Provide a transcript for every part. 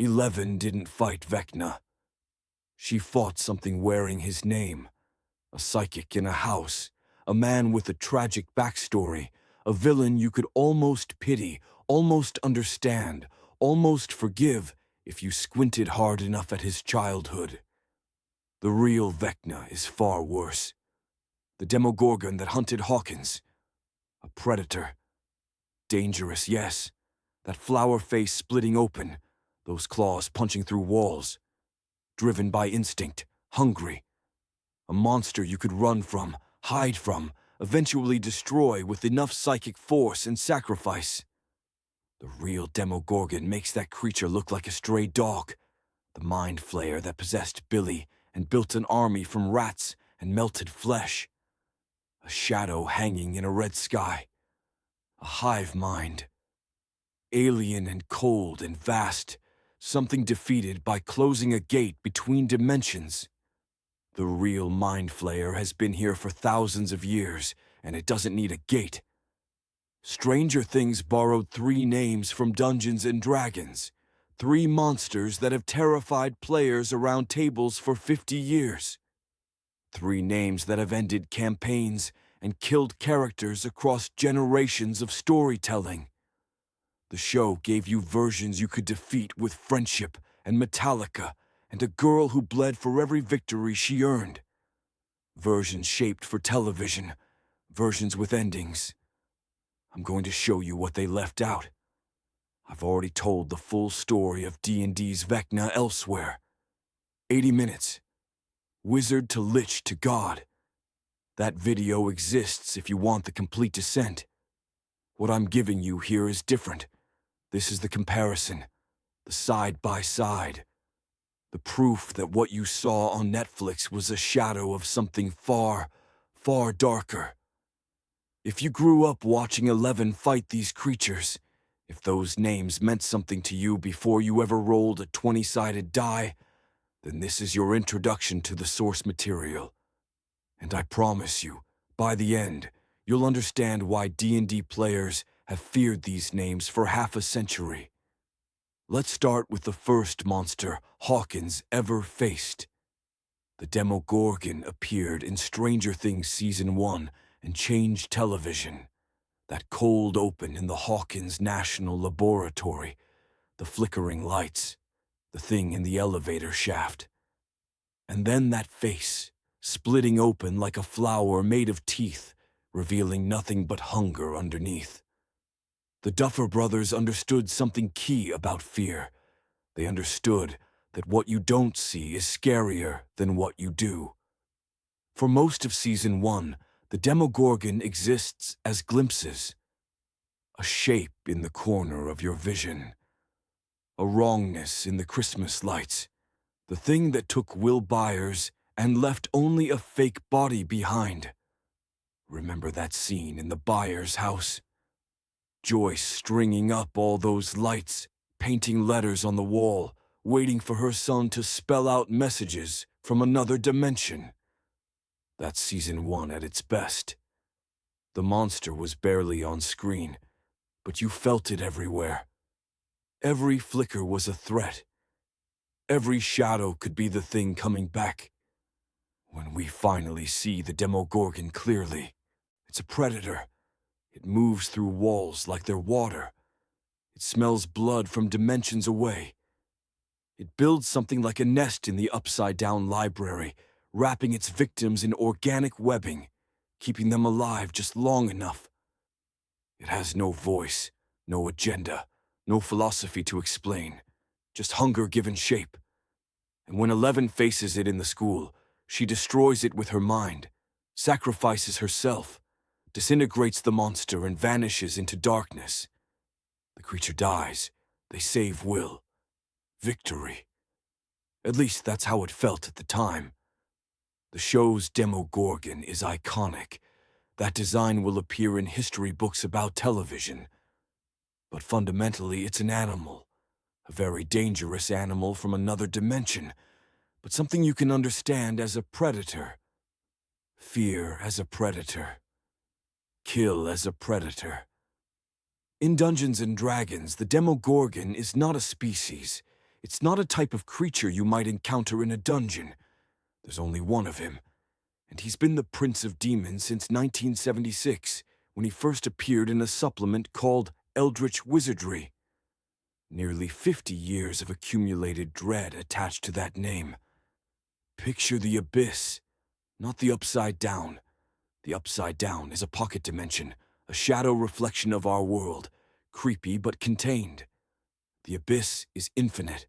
11 didn't fight Vecna. She fought something wearing his name. A psychic in a house, a man with a tragic backstory, a villain you could almost pity, almost understand, almost forgive if you squinted hard enough at his childhood. The real Vecna is far worse. The Demogorgon that hunted Hawkins. A predator. Dangerous, yes. That flower face splitting open, those claws punching through walls. Driven by instinct, hungry. A monster you could run from, hide from, eventually destroy with enough psychic force and sacrifice. The real Demogorgon makes that creature look like a stray dog. The Mind Flayer that possessed Billy and built an army from rats and melted flesh. A shadow hanging in a red sky. A hive mind. Alien and cold and vast. Something defeated by closing a gate between dimensions. The real Mind Flayer has been here for thousands of years, and it doesn't need a gate. Stranger Things borrowed 3 names from Dungeons & Dragons. 3 monsters that have terrified players around tables for 50 years. 3 names that have ended campaigns and killed characters across generations of storytelling. The show gave you versions you could defeat with friendship and Metallica and a girl who bled for every victory she earned. Versions shaped for television, versions with endings. I'm going to show you what they left out. I've already told the full story of D&D's Vecna elsewhere. 80 minutes. Wizard to Lich to God. That video exists if you want the complete descent. What I'm giving you here is different. This is the comparison, the side-by-side. The proof that what you saw on Netflix was a shadow of something far, far darker. If you grew up watching 11 fight these creatures, if those names meant something to you before you ever rolled a 20-sided die, then this is your introduction to the source material. And I promise you, by the end, you'll understand why D&D players have feared these names for half a century. Let's start with the first monster Hawkins ever faced. The Demogorgon appeared in Stranger Things Season 1 and changed television. That cold open in the Hawkins National Laboratory, the flickering lights, the thing in the elevator shaft. And then that face, splitting open like a flower made of teeth, revealing nothing but hunger underneath. The Duffer Brothers understood something key about fear. They understood that what you don't see is scarier than what you do. For most of Season 1, the Demogorgon exists as glimpses. A shape in the corner of your vision. A wrongness in the Christmas lights. The thing that took Will Byers and left only a fake body behind. Remember that scene in the Byers house? Joyce stringing up all those lights, painting letters on the wall, waiting for her son to spell out messages from another dimension. That's Season 1 at its best. The monster was barely on screen, but you felt it everywhere. Every flicker was a threat. Every shadow could be the thing coming back. When we finally see the Demogorgon clearly, it's a predator. It moves through walls like they're water. It smells blood from dimensions away. It builds something like a nest in the upside-down library, wrapping its victims in organic webbing, keeping them alive just long enough. It has no voice, no agenda, no philosophy to explain, just hunger given shape. And when 11 faces it in the school, she destroys it with her mind, sacrifices herself, disintegrates the monster and vanishes into darkness. The creature dies. They save Will. Victory. At least that's how it felt at the time. The show's Demogorgon is iconic. That design will appear in history books about television. But fundamentally, it's an animal. A very dangerous animal from another dimension, but something you can understand as a predator. Fear as a predator. Kill as a predator. In Dungeons & Dragons, the Demogorgon is not a species. It's not a type of creature you might encounter in a dungeon. There's only one of him, and he's been the Prince of Demons since 1976, when he first appeared in a supplement called Eldritch Wizardry. Nearly 50 years of accumulated dread attached to that name. Picture the abyss, not the upside down. The upside down is a pocket dimension, a shadow reflection of our world, creepy but contained. The abyss is infinite,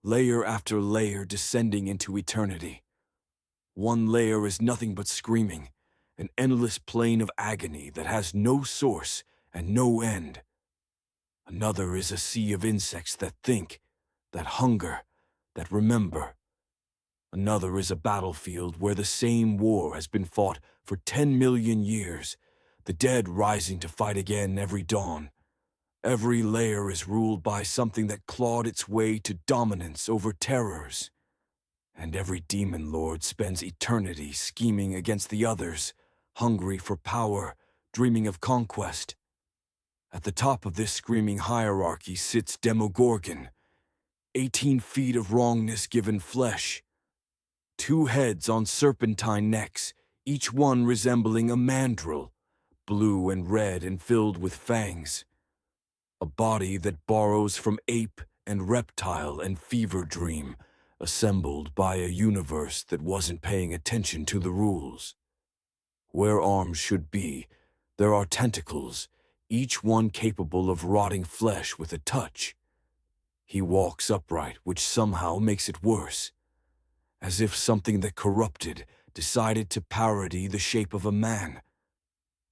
layer after layer descending into eternity. One layer is nothing but screaming, an endless plane of agony that has no source and no end. Another is a sea of insects that think, that hunger, that remember. Another is a battlefield where the same war has been fought for 10 million years, the dead rising to fight again every dawn. Every layer is ruled by something that clawed its way to dominance over terrors. And every demon lord spends eternity scheming against the others, hungry for power, dreaming of conquest. At the top of this screaming hierarchy sits Demogorgon, 18 feet of wrongness given flesh. 2 heads on serpentine necks, each one resembling a mandrill, blue and red and filled with fangs. A body that borrows from ape and reptile and fever dream, assembled by a universe that wasn't paying attention to the rules. Where arms should be, there are tentacles, each one capable of rotting flesh with a touch. He walks upright, which somehow makes it worse. As if something that corrupted decided to parody the shape of a man.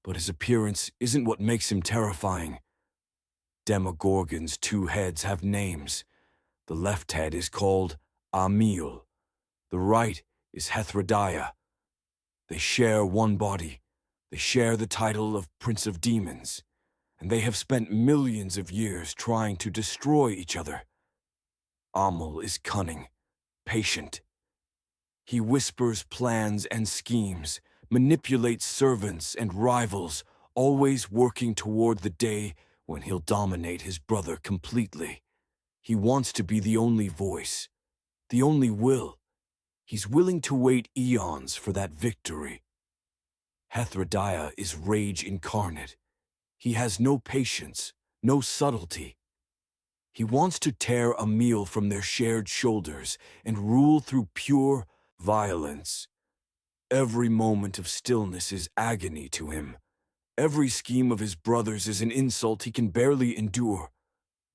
But his appearance isn't what makes him terrifying. Demogorgon's 2 heads have names. The left head is called Amiel. The right is Hethrodaya. They share one body. They share the title of Prince of Demons. And they have spent millions of years trying to destroy each other. Amiel is cunning, patient. He whispers plans and schemes, manipulates servants and rivals, always working toward the day when he'll dominate his brother completely. He wants to be the only voice, the only will. He's willing to wait eons for that victory. Hethrodaya is rage incarnate. He has no patience, no subtlety. He wants to tear Amiel from their shared shoulders and rule through pure violence. Every moment of stillness is agony to him. Every scheme of his brothers is an insult he can barely endure.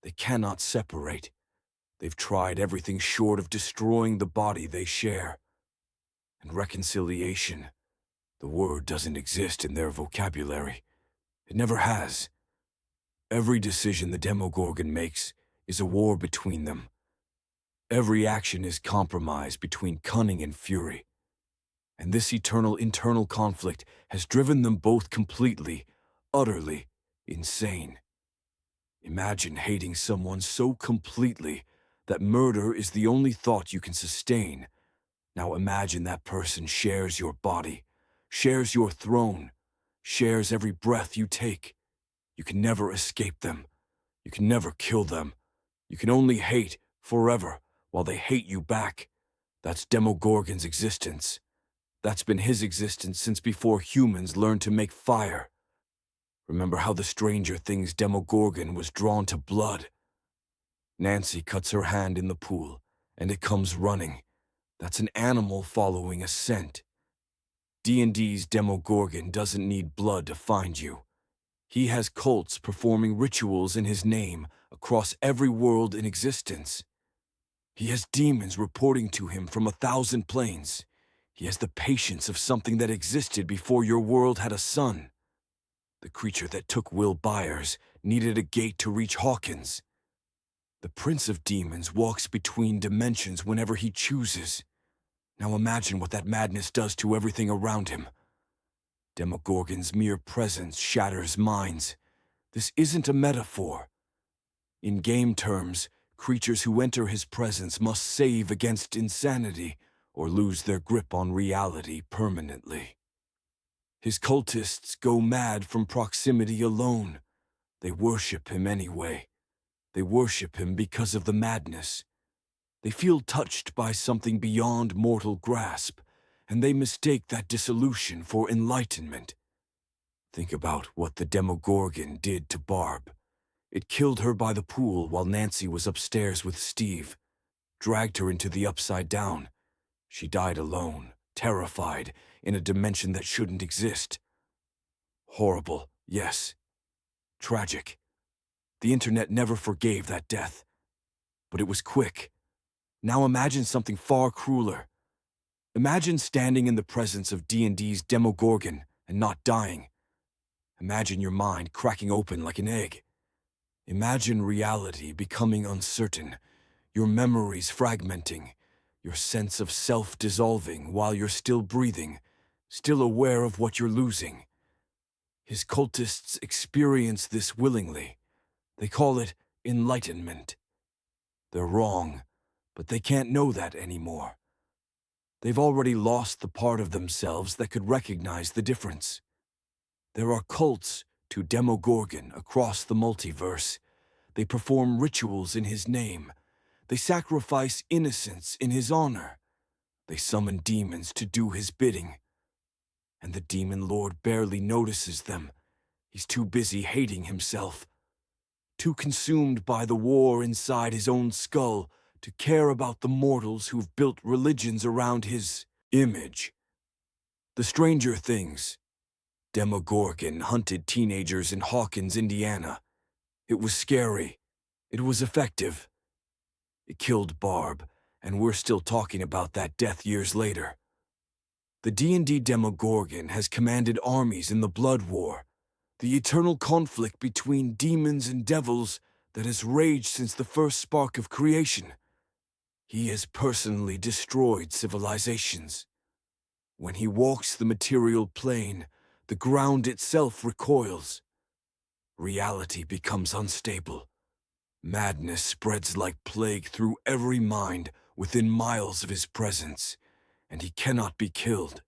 They cannot separate. They've tried everything short of destroying the body they share. And reconciliation, the word doesn't exist in their vocabulary. It never has. Every decision the Demogorgon makes is a war between them. Every action is compromise between cunning and fury. And this eternal internal conflict has driven them both completely, utterly insane. Imagine hating someone so completely that murder is the only thought you can sustain. Now imagine that person shares your body, shares your throne, shares every breath you take. You can never escape them. You can never kill them. You can only hate forever while they hate you back. That's Demogorgon's existence. That's been his existence since before humans learned to make fire. Remember how the Stranger Things Demogorgon was drawn to blood? Nancy cuts her hand in the pool, and it comes running. That's an animal following a scent. D&D's Demogorgon doesn't need blood to find you. He has cults performing rituals in his name across every world in existence. He has demons reporting to him from 1,000 planes. He has the patience of something that existed before your world had a sun. The creature that took Will Byers needed a gate to reach Hawkins. The Prince of Demons walks between dimensions whenever he chooses. Now imagine what that madness does to everything around him. Demogorgon's mere presence shatters minds. This isn't a metaphor. In game terms, creatures who enter his presence must save against insanity or lose their grip on reality permanently. His cultists go mad from proximity alone. They worship him anyway. They worship him because of the madness. They feel touched by something beyond mortal grasp, and they mistake that dissolution for enlightenment. Think about what the Demogorgon did to Barb. It killed her by the pool while Nancy was upstairs with Steve, dragged her into the Upside Down. She died alone, terrified, in a dimension that shouldn't exist. Horrible, yes. Tragic. The internet never forgave that death. But it was quick. Now imagine something far crueler. Imagine standing in the presence of D&D's Demogorgon and not dying. Imagine your mind cracking open like an egg. Imagine reality becoming uncertain, your memories fragmenting, your sense of self dissolving while you're still breathing, still aware of what you're losing. His cultists experience this willingly. They call it enlightenment. They're wrong, but they can't know that anymore. They've already lost the part of themselves that could recognize the difference. There are cults to Demogorgon across the multiverse. They perform rituals in his name. They sacrifice innocence in his honor. They summon demons to do his bidding. And the demon lord barely notices them. He's too busy hating himself, too consumed by the war inside his own skull to care about the mortals who've built religions around his image. The Stranger Things. Demogorgon hunted teenagers in Hawkins, Indiana. It was scary. It was effective. It killed Barb, and we're still talking about that death years later. The D&D Demogorgon has commanded armies in the Blood War, the eternal conflict between demons and devils that has raged since the first spark of creation. He has personally destroyed civilizations. When he walks the material plane, the ground itself recoils. Reality becomes unstable. Madness spreads like plague through every mind within miles of his presence, and he cannot be killed.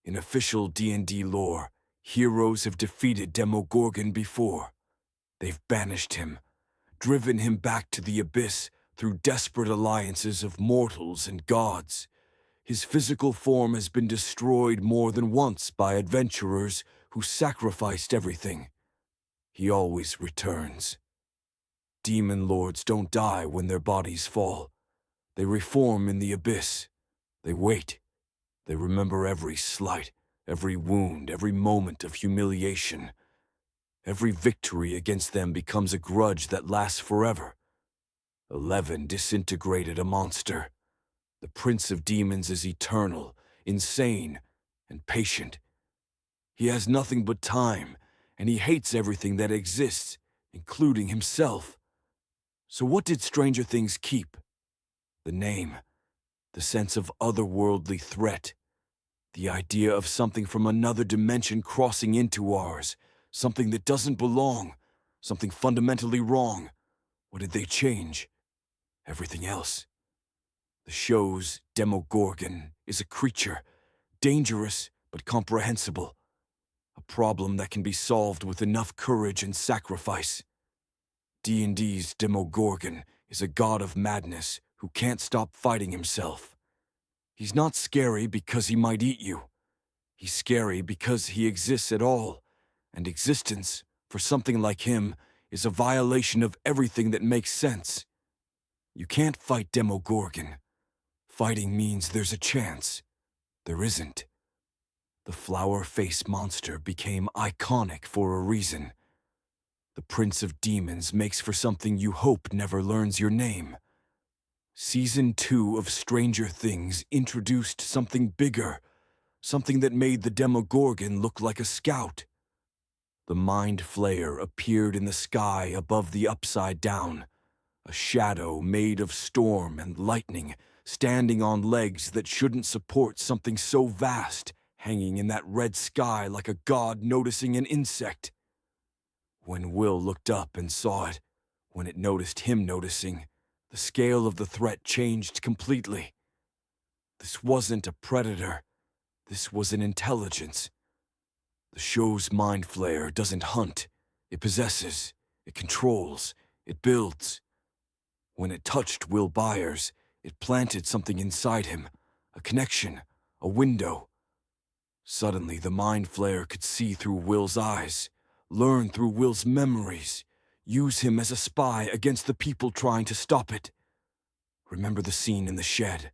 In official D&D lore, heroes have defeated Demogorgon before. They've banished him, driven him back to the abyss through desperate alliances of mortals and gods. His physical form has been destroyed more than once by adventurers who sacrificed everything. He always returns. Demon lords don't die when their bodies fall. They reform in the abyss. They wait. They remember every slight, every wound, every moment of humiliation. Every victory against them becomes a grudge that lasts forever. 11 disintegrated a monster. The Prince of Demons is eternal, insane, and patient. He has nothing but time, and he hates everything that exists, including himself. So what did Stranger Things keep? The name, the sense of otherworldly threat, the idea of something from another dimension crossing into ours, something that doesn't belong, something fundamentally wrong. What did they change? Everything else. The show's Demogorgon is a creature, dangerous but comprehensible, a problem that can be solved with enough courage and sacrifice. D&D's Demogorgon is a god of madness who can't stop fighting himself. He's not scary because he might eat you. He's scary because he exists at all, and existence, for something like him, is a violation of everything that makes sense. You can't fight Demogorgon. Fighting means there's a chance. There isn't. The flower-faced monster became iconic for a reason. The Prince of Demons makes for something you hope never learns your name. Season 2 of Stranger Things introduced something bigger, something that made the Demogorgon look like a scout. The Mind Flayer appeared in the sky above the Upside Down, a shadow made of storm and lightning, standing on legs that shouldn't support something so vast, hanging in that red sky like a god noticing an insect. When Will looked up and saw it, when it noticed him noticing, the scale of the threat changed completely. This wasn't a predator. This was an intelligence. The show's Mind Flayer doesn't hunt. It possesses. It controls. It builds. When it touched Will Byers, It planted something inside him, a connection, a window. Suddenly, the Mind Flayer could see through Will's eyes, learn through Will's memories, use him as a spy against the people trying to stop it. Remember the scene in the shed?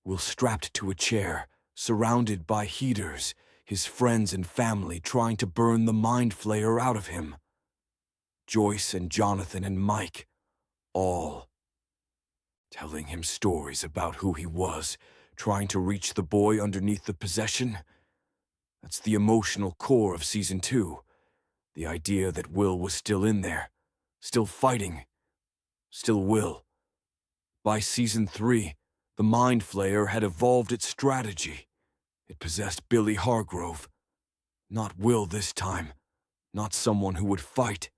Will strapped to a chair, surrounded by heaters, his friends and family trying to burn the Mind Flayer out of him. Joyce and Jonathan and Mike, all telling him stories about who he was, trying to reach the boy underneath the possession. That's the emotional core of Season 2. The idea that Will was still in there, still fighting, still Will. By Season 3, the Mind Flayer had evolved its strategy. It possessed Billy Hargrove. Not Will this time, not someone who would fight.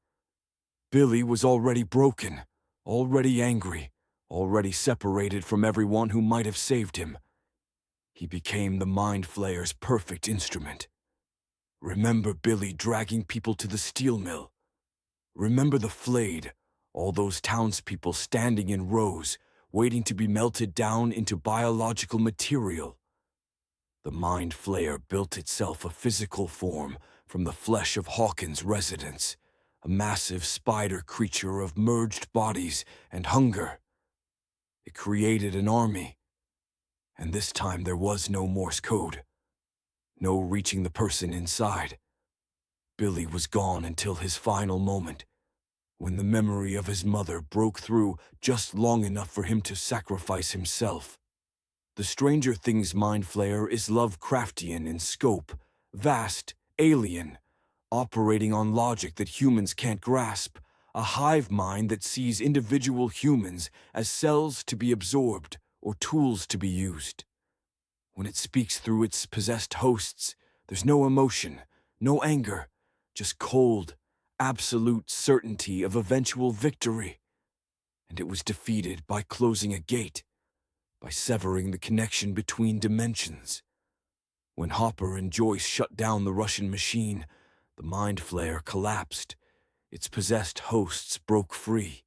Billy was already broken, already angry, already separated from everyone who might have saved him. He became the Mind Flayer's perfect instrument. Remember Billy dragging people to the steel mill? Remember the Flayed, all those townspeople standing in rows, waiting to be melted down into biological material? The Mind Flayer built itself a physical form from the flesh of Hawkins' residents, a massive spider creature of merged bodies and hunger. It created an army, and this time there was no Morse code, no reaching the person inside. Billy was gone until his final moment, when the memory of his mother broke through just long enough for him to sacrifice himself. The Stranger Things Mind Flayer is Lovecraftian in scope, vast, alien, operating on logic that humans can't grasp, a hive mind that sees individual humans as cells to be absorbed or tools to be used. When it speaks through its possessed hosts, there's no emotion, no anger, just cold, absolute certainty of eventual victory. And it was defeated by closing a gate, by severing the connection between dimensions. When Hopper and Joyce shut down the Russian machine, the Mind Flayer collapsed. Its possessed hosts broke free.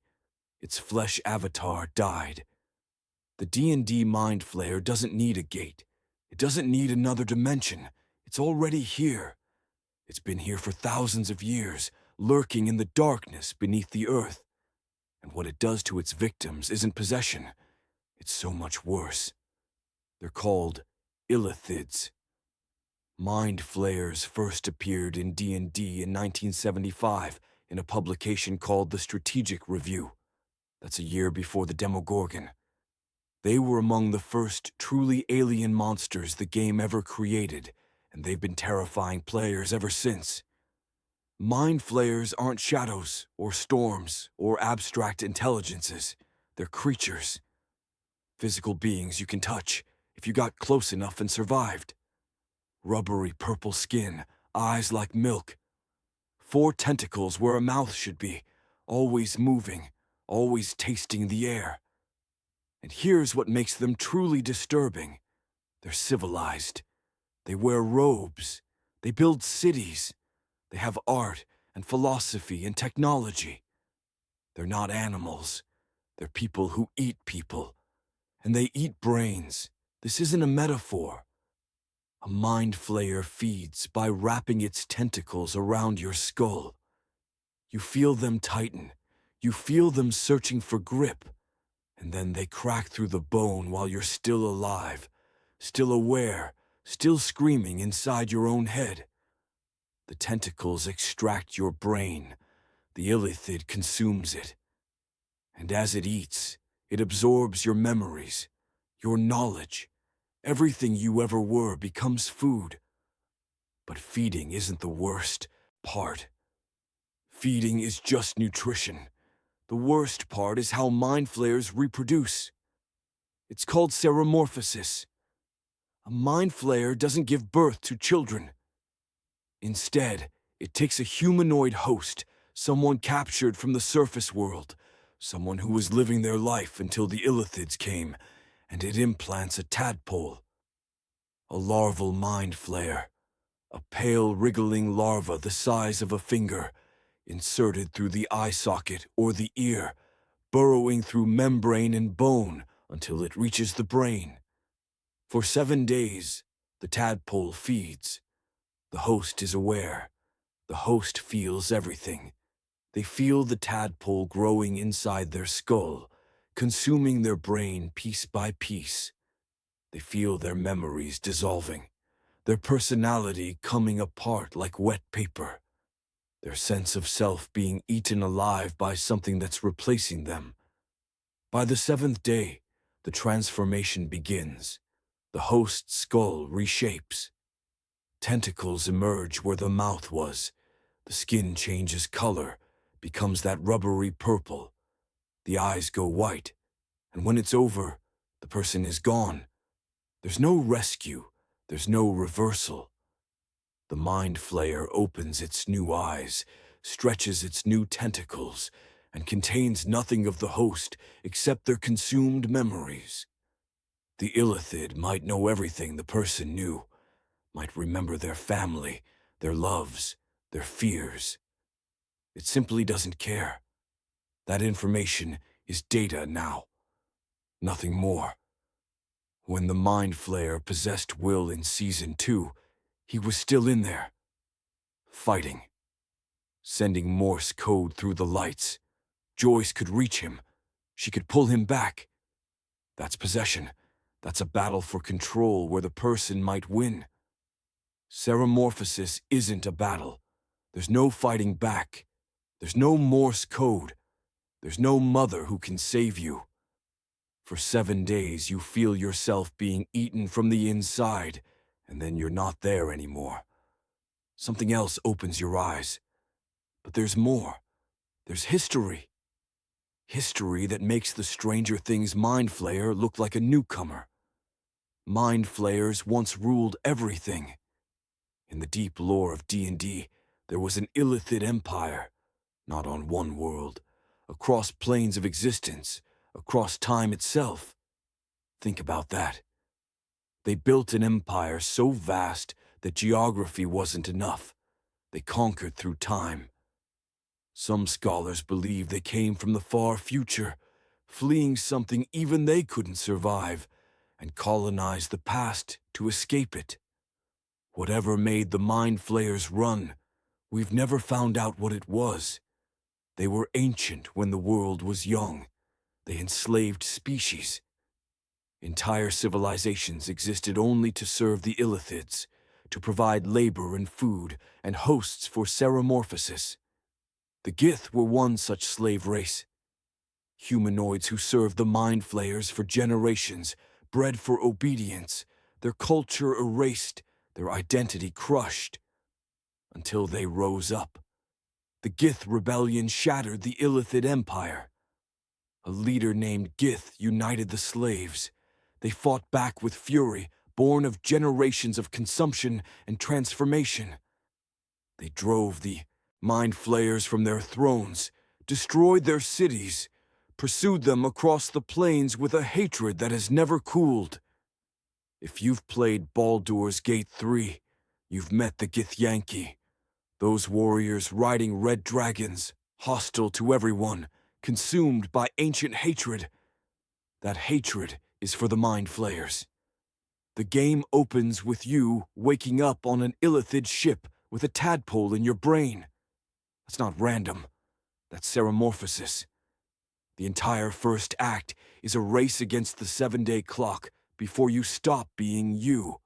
Its flesh avatar died. The D&D Mind Flayer doesn't need a gate. It doesn't need another dimension. It's already here. It's been here for thousands of years, lurking in the darkness beneath the earth. And what it does to its victims isn't possession. It's so much worse. They're called illithids. Mind Flayers first appeared in D&D in 1975 in a publication called the Strategic Review. That's a year before the Demogorgon. They were among the first truly alien monsters the game ever created, and they've been terrifying players ever since. Mind Flayers aren't shadows, or storms, or abstract intelligences. They're creatures. Physical beings you can touch, if you got close enough and survived. Rubbery purple skin, eyes like milk. 4 tentacles where a mouth should be, always moving, always tasting the air. And here's what makes them truly disturbing. They're civilized. They wear robes. They build cities. They have art and philosophy and technology. They're not animals. They're people who eat people. And they eat brains. This isn't a metaphor. A Mind Flayer feeds by wrapping its tentacles around your skull. You feel them tighten. You feel them searching for grip. And then they crack through the bone while you're still alive, still aware, still screaming inside your own head. The tentacles extract your brain. The illithid consumes it. And as it eats, it absorbs your memories, your knowledge. Everything you ever were becomes food. But feeding isn't the worst part. Feeding is just nutrition. The worst part is how Mind Flayers reproduce. It's called seromorphosis. A Mind Flayer doesn't give birth to children. Instead, it takes a humanoid host, someone captured from the surface world, someone who was living their life until the illithids came, and it implants a tadpole. A larval Mind Flayer. A pale, wriggling larva the size of a finger, inserted through the eye socket or the ear, burrowing through membrane and bone, until it reaches the brain. For 7 days, the tadpole feeds. The host is aware. The host feels everything. They feel the tadpole growing inside their skull, consuming their brain piece by piece. They feel their memories dissolving, their personality coming apart like wet paper, their sense of self being eaten alive by something that's replacing them. By the 7th day, the transformation begins. The host's skull reshapes. Tentacles emerge where the mouth was. The skin changes color, becomes that rubbery purple. The eyes go white, and when it's over, the person is gone. There's no rescue, there's no reversal. The Mind Flayer opens its new eyes, stretches its new tentacles, and contains nothing of the host except their consumed memories. The illithid might know everything the person knew, might remember their family, their loves, their fears. It simply doesn't care. That information is data now. Nothing more. When the Mind Flayer possessed Will in Season 2, he was still in there. Fighting. Sending Morse code through the lights. Joyce could reach him. She could pull him back. That's possession. That's a battle for control where the person might win. Ceramorphosis isn't a battle. There's no fighting back. There's no Morse code. There's no mother who can save you. For 7 days, you feel yourself being eaten from the inside, and then you're not there anymore. Something else opens your eyes. But there's more. There's history. History that makes the Stranger Things Mind Flayer look like a newcomer. Mind Flayers once ruled everything. In the deep lore of D&D, there was an illithid empire, not on one world, across planes of existence, across time itself. Think about that. They built an empire so vast that geography wasn't enough. They conquered through time. Some scholars believe they came from the far future, fleeing something even they couldn't survive, and colonized the past to escape it. Whatever made the Mind Flayers run, we've never found out what it was. They were ancient when the world was young. They enslaved species. Entire civilizations existed only to serve the illithids, to provide labor and food and hosts for ceramorphosis. The Gith were one such slave race. Humanoids who served the Mind Flayers for generations, bred for obedience, their culture erased, their identity crushed, until they rose up. The Gith rebellion shattered the illithid empire. A leader named Gith united the slaves. They fought back with fury, born of generations of consumption and transformation. They drove the Mind Flayers from their thrones, destroyed their cities, pursued them across the plains with a hatred that has never cooled. If you've played Baldur's Gate 3, you've met the Githyanki. Those warriors riding red dragons, hostile to everyone, consumed by ancient hatred. That hatred is for the Mind Flayers. The game opens with you waking up on an illithid ship with a tadpole in your brain. That's not random. That's ceramorphosis. The entire first act is a race against the 7-day clock before you stop being you.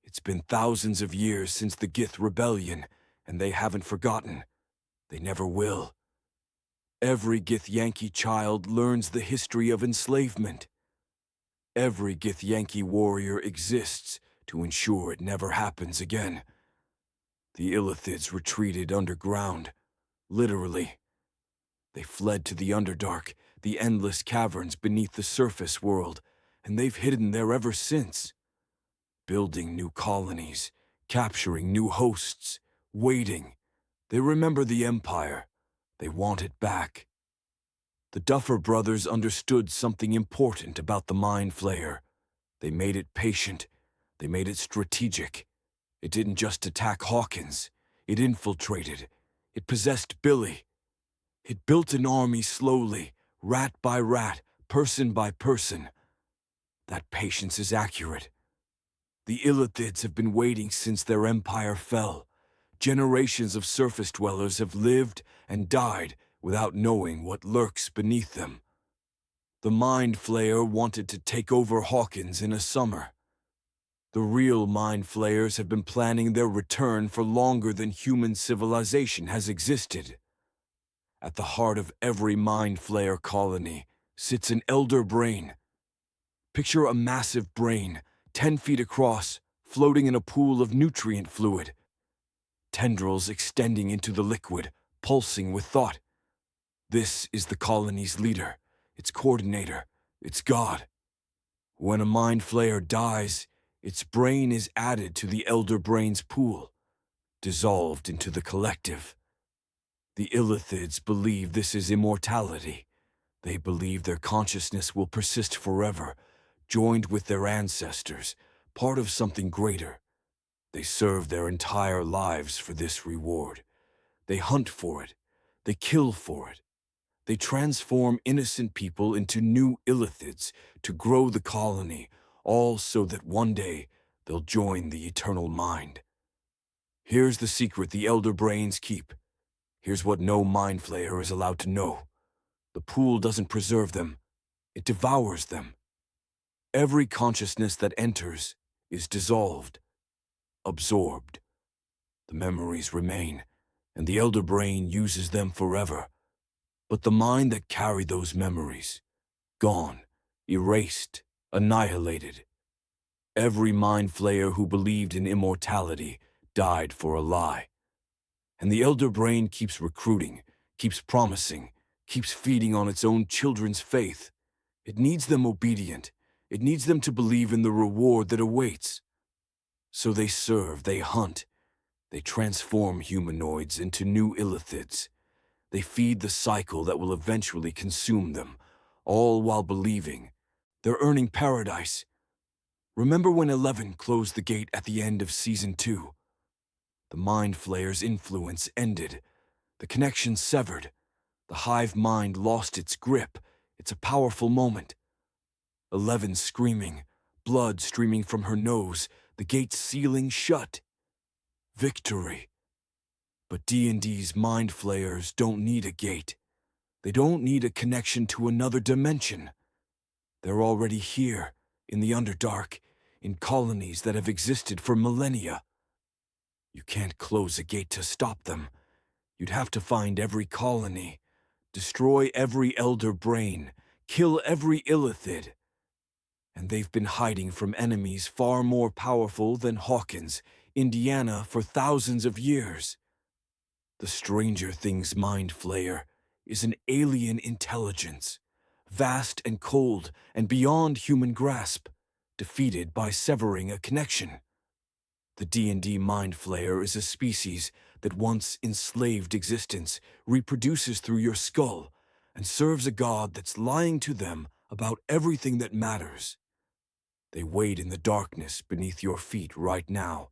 It's been thousands of years since the Gith rebellion, and they haven't forgotten. They never will. Every Githyanki child learns the history of enslavement. Every Githyanki warrior exists to ensure it never happens again. The illithids retreated underground, literally. They fled to the Underdark, the endless caverns beneath the surface world, and they've hidden there ever since. Building new colonies, capturing new hosts, waiting. They remember the Empire. They want it back. The Duffer brothers understood something important about the Mind Flayer. They made it patient. They made it strategic. It didn't just attack Hawkins. It infiltrated. It possessed Billy. It built an army slowly, rat by rat, person by person. That patience is accurate. The Illithids have been waiting since their empire fell. Generations of surface dwellers have lived and died without knowing what lurks beneath them. The Mind Flayer wanted to take over Hawkins in a summer. The real Mind Flayers have been planning their return for longer than human civilization has existed. At the heart of every Mind Flayer colony sits an elder brain. Picture a massive brain, 10 feet across, floating in a pool of nutrient fluid. Tendrils extending into the liquid, pulsing with thought. This is the colony's leader, its coordinator, its god. When a Mind Flayer dies, its brain is added to the elder brain's pool, dissolved into the collective. The Illithids believe this is immortality. They believe their consciousness will persist forever, joined with their ancestors, part of something greater. They serve their entire lives for this reward. They hunt for it. They kill for it. They transform innocent people into new Illithids to grow the colony, all so that one day they'll join the eternal mind. Here's the secret the elder brains keep. Here's what no Mind Flayer is allowed to know. The pool doesn't preserve them. It devours them. Every consciousness that enters is dissolved, absorbed. The memories remain, and the elder brain uses them forever. But the mind that carried those memories, gone, erased, annihilated. Every Mind Flayer who believed in immortality died for a lie. And the elder brain keeps recruiting, keeps promising, keeps feeding on its own children's faith. It needs them obedient. It needs them to believe in the reward that awaits. So they serve, they hunt. They transform humanoids into new Illithids. They feed the cycle that will eventually consume them, all while believing they're earning paradise. Remember when 11 closed the gate at the end of Season 2? The Mind Flayer's influence ended. The connection severed. The hive mind lost its grip. It's a powerful moment. 11 screaming, blood streaming from her nose, the gate sealing shut. Victory. But D&D's Mind Flayers don't need a gate. They don't need a connection to another dimension. They're already here, in the Underdark, in colonies that have existed for millennia. You can't close a gate to stop them. You'd have to find every colony, destroy every elder brain, kill every Illithid. And they've been hiding from enemies far more powerful than Hawkins, Indiana, for thousands of years. The Stranger Things Mind Flayer is an alien intelligence, vast and cold and beyond human grasp, defeated by severing a connection. The D&D Mind Flayer is a species that once enslaved existence, reproduces through your skull, and serves a god that's lying to them about everything that matters. They wade in the darkness beneath your feet right now,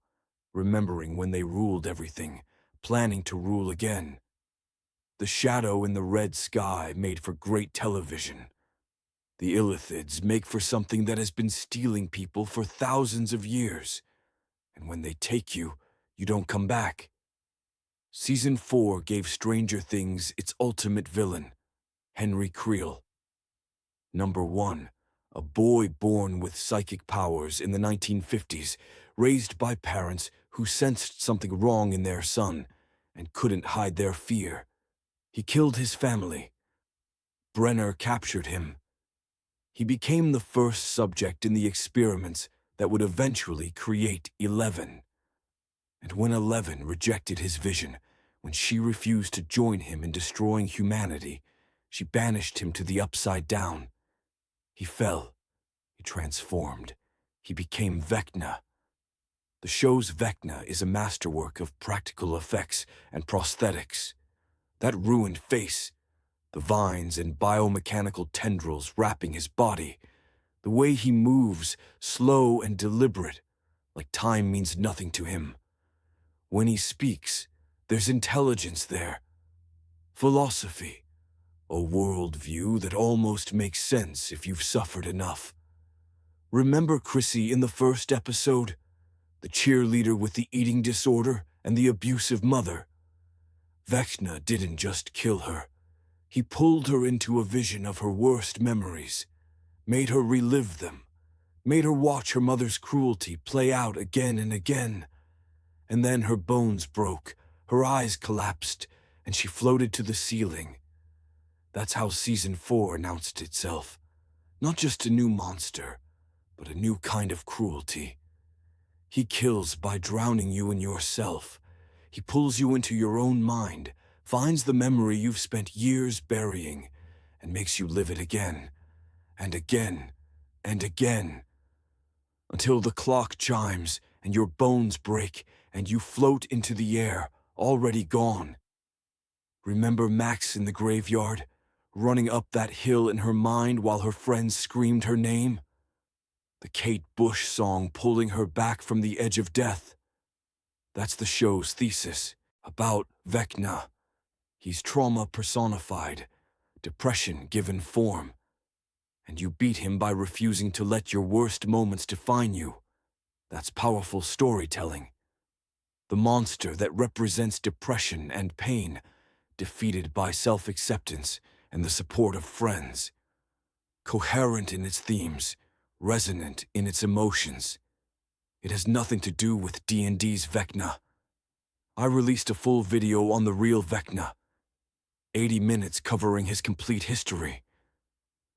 remembering when they ruled everything, planning to rule again. The shadow in the red sky made for great television. The Illithids make for something that has been stealing people for thousands of years. And when they take you, you don't come back. Season 4 gave Stranger Things its ultimate villain, Henry Creel. Number 1, a boy born with psychic powers in the 1950s, raised by parents who sensed something wrong in their son and couldn't hide their fear. He killed his family. Brenner captured him. He became the first subject in the experiments that would eventually create 11. And when 11 rejected his vision, when she refused to join him in destroying humanity, she banished him to the Upside Down. He fell. He transformed. He became Vecna. The show's Vecna is a masterwork of practical effects and prosthetics. That ruined face, the vines and biomechanical tendrils wrapping his body, the way he moves, slow and deliberate, like time means nothing to him. When he speaks, there's intelligence there, philosophy, A worldview that almost makes sense if you've suffered enough. Remember Chrissy in the first episode? The cheerleader with the eating disorder and the abusive mother? Vecna didn't just kill her. He pulled her into a vision of her worst memories, made her relive them, made her watch her mother's cruelty play out again and again. And then her bones broke, her eyes collapsed, and she floated to the ceiling. That's how Season 4 announced itself. Not just a new monster, but a new kind of cruelty. He kills by drowning you in yourself. He pulls you into your own mind, finds the memory you've spent years burying, and makes you live it again, and again, and again, until the clock chimes and your bones break and you float into the air, already gone. Remember Max in the graveyard, running up that hill in her mind while her friends screamed her name? The Kate Bush song pulling her back from the edge of death. That's the show's thesis, about Vecna. He's trauma personified, depression given form. And you beat him by refusing to let your worst moments define you. That's powerful storytelling. The monster that represents depression and pain, defeated by self-acceptance and the support of friends. Coherent in its themes, resonant in its emotions. It has nothing to do with D&D's Vecna. I released a full video on the real Vecna, 80 minutes covering his complete history.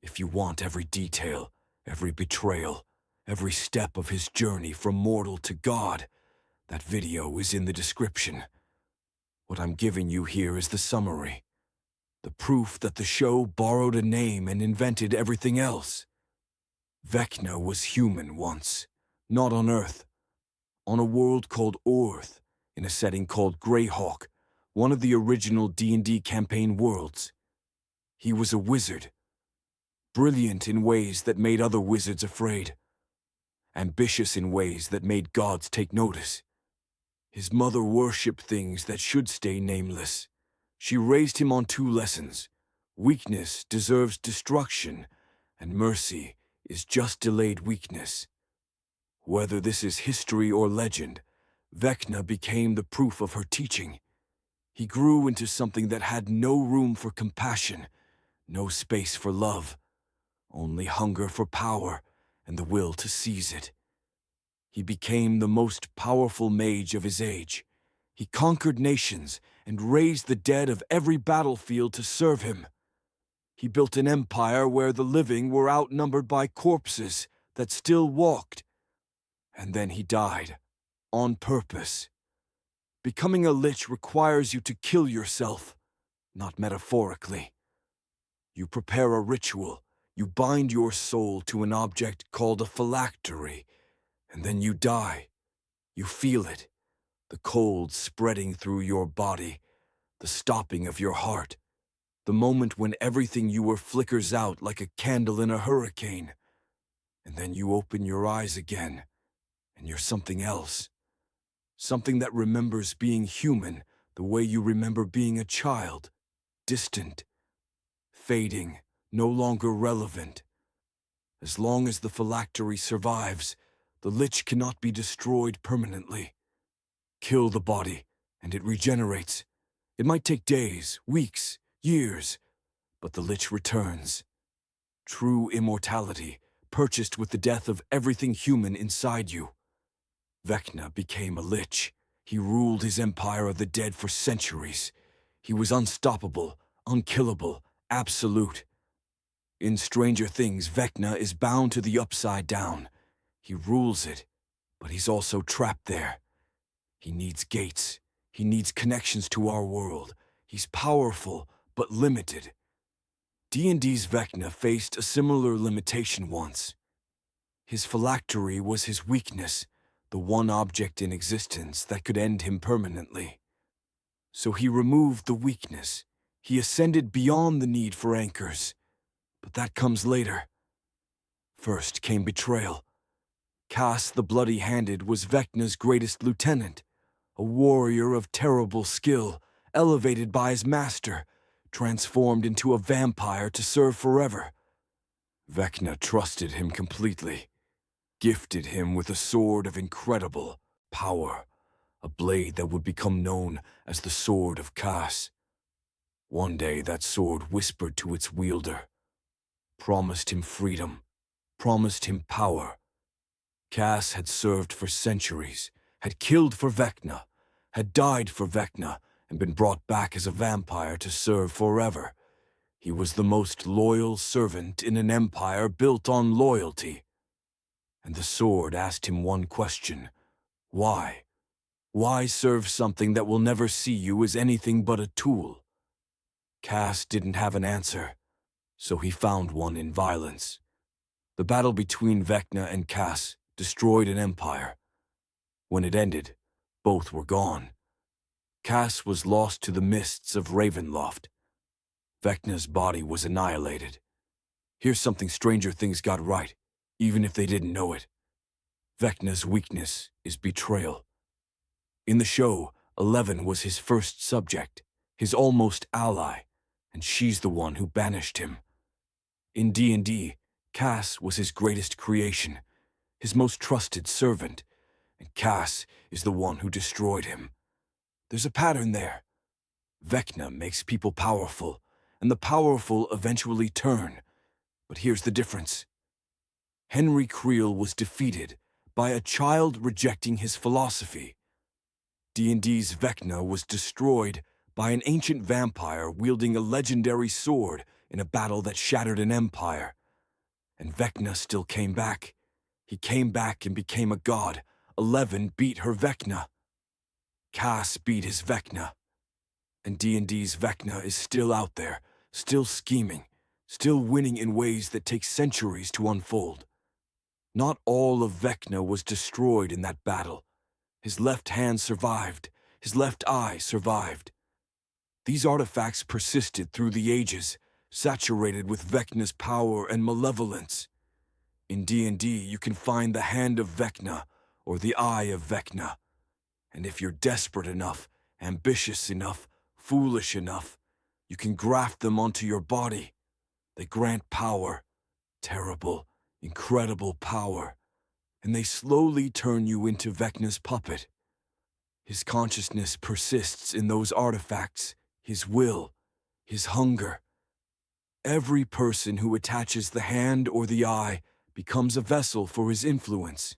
If you want every detail, every betrayal, every step of his journey from mortal to God, that video is in the description. What I'm giving you here is the summary. The proof that the show borrowed a name and invented everything else. Vecna was human once, not on Earth. On a world called Orth, in a setting called Greyhawk, one of the original D&D campaign worlds. He was a wizard. Brilliant in ways that made other wizards afraid. Ambitious in ways that made gods take notice. His mother worshipped things that should stay nameless. She raised him on 2 lessons. Weakness deserves destruction, and mercy is just delayed weakness. Whether this is history or legend, Vecna became the proof of her teaching. He grew into something that had no room for compassion, no space for love, only hunger for power and the will to seize it. He became the most powerful mage of his age. He conquered nations and raised the dead of every battlefield to serve him. He built an empire where the living were outnumbered by corpses that still walked. And then he died, on purpose. Becoming a lich requires you to kill yourself, not metaphorically. You prepare a ritual, you bind your soul to an object called a phylactery, and then you die. You feel it, the cold spreading through your body, the stopping of your heart, the moment when everything you were flickers out like a candle in a hurricane. And then you open your eyes again, and you're something else. Something that remembers being human the way you remember being a child, distant, fading, no longer relevant. As long as the phylactery survives, the lich cannot be destroyed permanently. Kill the body, and it regenerates. It might take days, weeks, years, but the lich returns. True immortality, purchased with the death of everything human inside you. Vecna became a lich. He ruled his empire of the dead for centuries. He was unstoppable, unkillable, absolute. In Stranger Things, Vecna is bound to the Upside Down. He rules it, but he's also trapped there. He needs gates. He needs connections to our world. He's powerful, but limited. D&D's Vecna faced a similar limitation once. His phylactery was his weakness, the one object in existence that could end him permanently. So he removed the weakness. He ascended beyond the need for anchors. But that comes later. First came betrayal. Cass the Bloody-Handed was Vecna's greatest lieutenant, a warrior of terrible skill, elevated by his master, transformed into a vampire to serve forever. Vecna trusted him completely, gifted him with a sword of incredible power, a blade that would become known as the Sword of Cass. One day that sword whispered to its wielder, promised him freedom, promised him power. Cass had served for centuries, had killed for Vecna, had died for Vecna, and been brought back as a vampire to serve forever. He was the most loyal servant in an empire built on loyalty. And the sword asked him one question: why? Why serve something that will never see you as anything but a tool? Cass didn't have an answer, so he found one in violence. The battle between Vecna and Cass destroyed an empire. When it ended, both were gone. Cass was lost to the mists of Ravenloft. Vecna's body was annihilated. Here's something Stranger Things got right, even if they didn't know it. Vecna's weakness is betrayal. In the show, 11 was his first subject, his almost ally, and she's the one who banished him. In D&D, Cass was his greatest creation, his most trusted servant, and Cass is the one who destroyed him. There's a pattern there. Vecna makes people powerful, and the powerful eventually turn. But here's the difference. Henry Creel was defeated by a child rejecting his philosophy. D&D's Vecna was destroyed by an ancient vampire wielding a legendary sword in a battle that shattered an empire. And Vecna still came back. He came back and became a god. 11 beat her Vecna. Cass beat his Vecna. And D&D's Vecna is still out there, still scheming, still winning in ways that take centuries to unfold. Not all of Vecna was destroyed in that battle. His left hand survived. His left eye survived. These artifacts persisted through the ages, saturated with Vecna's power and malevolence. In D&D, you can find the hand of Vecna, or the eye of Vecna. And if you're desperate enough, ambitious enough, foolish enough, you can graft them onto your body. They grant power, terrible, incredible power, and they slowly turn you into Vecna's puppet. His consciousness persists in those artifacts, his will, his hunger. Every person who attaches the hand or the eye becomes a vessel for his influence.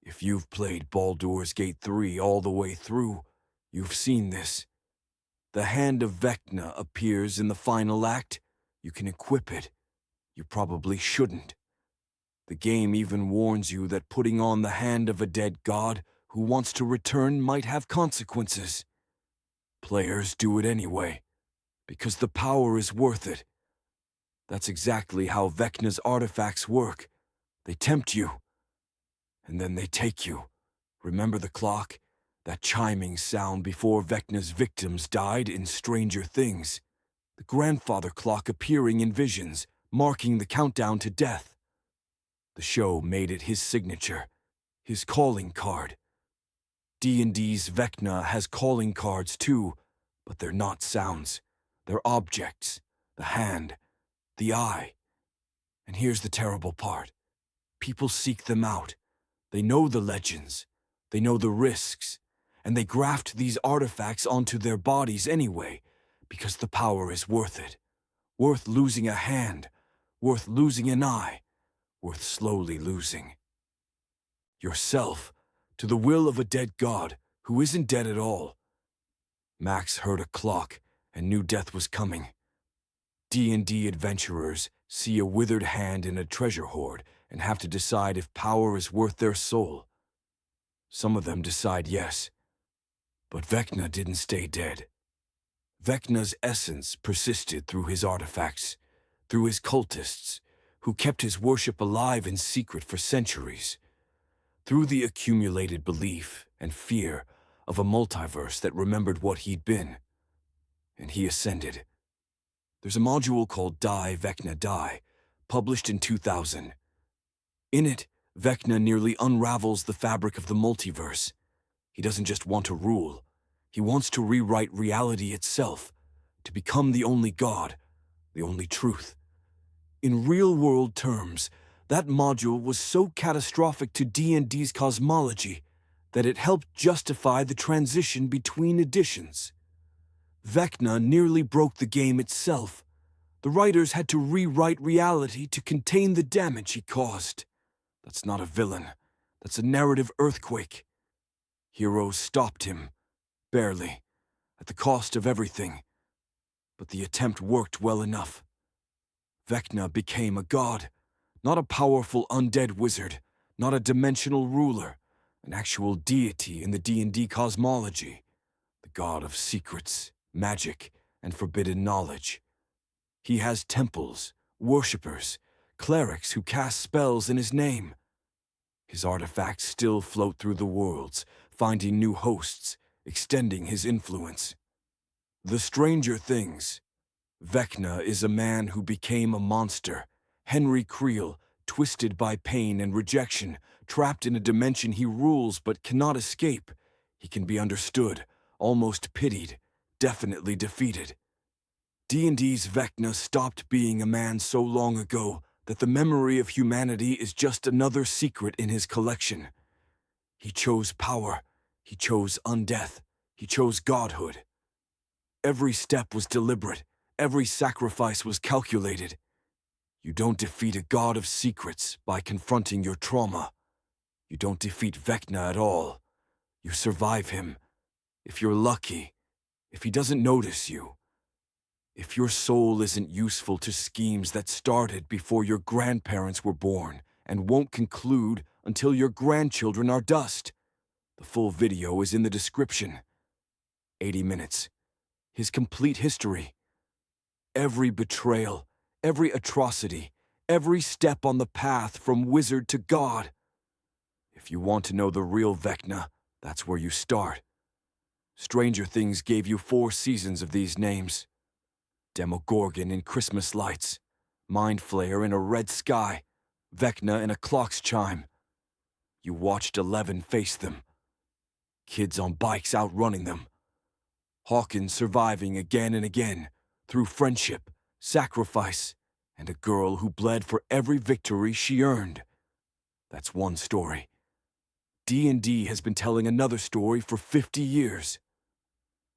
If you've played Baldur's Gate 3 all the way through, you've seen this. The hand of Vecna appears in the final act. You can equip it. You probably shouldn't. The game even warns you that putting on the hand of a dead god who wants to return might have consequences. Players do it anyway, because the power is worth it. That's exactly how Vecna's artifacts work. They tempt you, and then they take you. Remember the clock? That chiming sound before Vecna's victims died in Stranger Things. The grandfather clock appearing in visions, marking the countdown to death. The show made it his signature, his calling card. D&D's Vecna has calling cards too, but they're not sounds. They're objects, the hand, the eye. And here's the terrible part. People seek them out. They know the legends. They know the risks. And they graft these artifacts onto their bodies anyway, because the power is worth it. Worth losing a hand. Worth losing an eye. Worth slowly losing yourself to the will of a dead god who isn't dead at all. Max heard a clock and knew death was coming. D&D adventurers see a withered hand in a treasure hoard and have to decide if power is worth their soul. Some of them decide yes, but Vecna didn't stay dead. Vecna's essence persisted through his artifacts, through his cultists, who kept his worship alive in secret for centuries, through the accumulated belief and fear of a multiverse that remembered what he'd been. And he ascended. There's a module called Die, Vecna, Die, published in 2000. In it, Vecna nearly unravels the fabric of the multiverse. He doesn't just want to rule. He wants to rewrite reality itself, to become the only God, the only truth. In real-world terms, that module was so catastrophic to D&D's cosmology that it helped justify the transition between editions. Vecna nearly broke the game itself. The writers had to rewrite reality to contain the damage he caused. That's not a villain. That's a narrative earthquake. Heroes stopped him. Barely. At the cost of everything. But the attempt worked well enough. Vecna became a god. Not a powerful undead wizard. Not a dimensional ruler. An actual deity in the D&D cosmology. The god of secrets, magic, and forbidden knowledge. He has temples, worshippers, clerics who cast spells in his name. His artifacts still float through the worlds, finding new hosts, extending his influence. The stranger things. Vecna is a man who became a monster. Henry Creel, twisted by pain and rejection, trapped in a dimension he rules but cannot escape. He can be understood, almost pitied, definitely defeated. D&D's Vecna stopped being a man so long ago that the memory of humanity is just another secret in his collection. He chose power. He chose undeath. He chose godhood. Every step was deliberate. Every sacrifice was calculated. You don't defeat a god of secrets by confronting your trauma. You don't defeat Vecna at all. You survive him. If you're lucky. If he doesn't notice you. If your soul isn't useful to schemes that started before your grandparents were born and won't conclude until your grandchildren are dust. The full video is in the description. 80 minutes. His complete history. Every betrayal, every atrocity, every step on the path from wizard to god. If you want to know the real Vecna, that's where you start. Stranger Things gave you 4 seasons of these names. Demogorgon in Christmas lights, Mind Flayer in a red sky, Vecna in a clock's chime. You watched 11 face them. Kids on bikes outrunning them. Hawkins surviving again and again, through friendship, sacrifice, and a girl who bled for every victory she earned. That's one story. D&D has been telling another story for 50 years.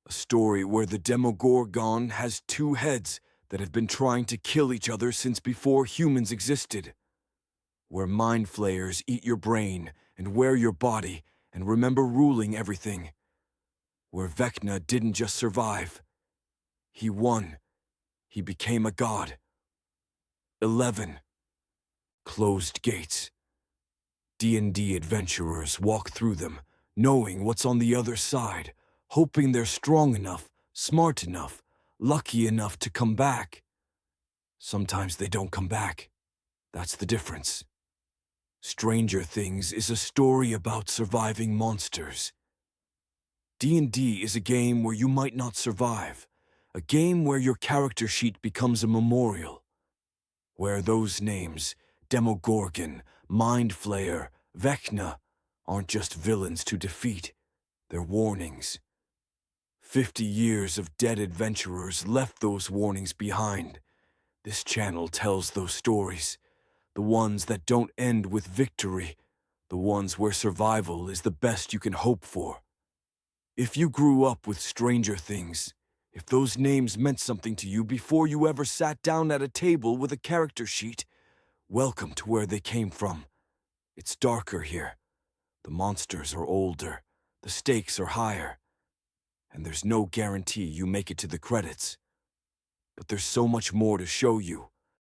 A story where the Demogorgon has 2 heads that have been trying to kill each other since before humans existed. Where Mind Flayers eat your brain and wear your body and remember ruling everything. Where Vecna didn't just survive. He won. He became a god. 11. Closed gates. D&D adventurers walk through them, knowing what's on the other side, hoping they're strong enough, smart enough, lucky enough to come back. Sometimes they don't come back. That's the difference. Stranger Things is a story about surviving monsters. D&D is a game where you might not survive, a game where your character sheet becomes a memorial, where those names, Demogorgon, Mind Flayer, Vecna, aren't just villains to defeat, they're warnings. 50 years of dead adventurers left those warnings behind. This channel tells those stories, the ones that don't end with victory, the ones where survival is the best you can hope for. If you grew up with Stranger Things, if those names meant something to you before you ever sat down at a table with a character sheet, welcome to where they came from. It's darker here. The monsters are older. The stakes are higher. And there's no guarantee you make it to the credits. But there's so much more to show you.